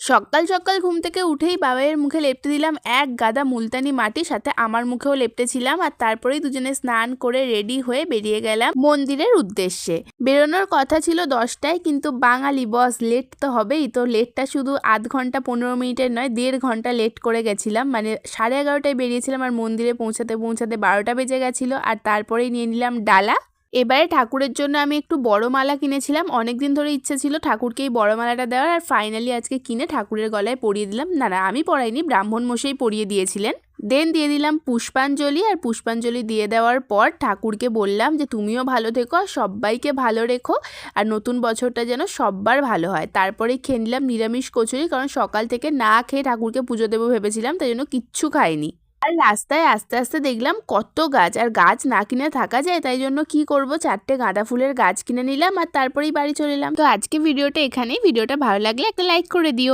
সকাল সকাল ঘুম থেকে উঠেই বাবাইয়ের মুখে লেপটে দিলাম এক গাদা মুলতানি মাটি, সাথে আমার মুখেও লেপটেছিলাম। আর তারপরেই দুজনে স্নান করে রেডি হয়ে বেরিয়ে গেলাম মন্দিরের উদ্দেশ্যে। বেরোনোর কথা ছিল 10টায়, কিন্তু বাঙালি বস লেট তো হবেই। তো লেটটা শুধু আধ ঘন্টা 15 মিনিটের নয়, 1.5 ঘন্টা লেট করে গেছিলাম। মানে 11:30টায় বেরিয়েছিলাম আর মন্দিরে পৌঁছাতে পৌঁছাতে 12টা বেজে গেছিলো। আর তারপরেই নিয়ে নিলাম ডালা। এবারে ঠাকুরের জন্য আমি একটু বড় মালা কিনেছিলাম, অনেকদিন ধরে ইচ্ছে ছিল ঠাকুরকে এই বড় মালাটা দেওয়ার। আর ফাইনালি আজকে কিনে ঠাকুরের গলায় পরিয়ে দিলাম। না আমি পরাইনি, ব্রাহ্মণ মশাই পরিয়ে দিয়েছিলেন। দেন দিয়ে দিলাম পুষ্পাঞ্জলি। আর পুষ্পাঞ্জলি দিয়ে দেওয়ার পর ঠাকুরকে বললাম যে তুমিও ভালো থেকো আর সবাইকে ভালো রেখো, আর নতুন বছরটা যেন সব্বার ভালো হয়। তারপরেই খেয়ে নিলাম নিরামিষ কচুরি, কারণ সকাল থেকে না খেয়ে ঠাকুরকে পুজো দেবো ভেবেছিলাম, তাই জন্য কিচ্ছু খাইনি। আর রাস্তায় আস্তে আস্তে দেখলাম কত গাছ, আর গাছ না কিনে থাকা যায়, তাই জন্য কি করব, 4টে গাঁদা ফুলের গাছ কিনে নিলাম আর তারপরেই বাড়ি চলে এলাম। তো আজকে ভিডিওটা এখানেই। ভিডিওটা ভালো লাগলে একটা লাইক করে দিও।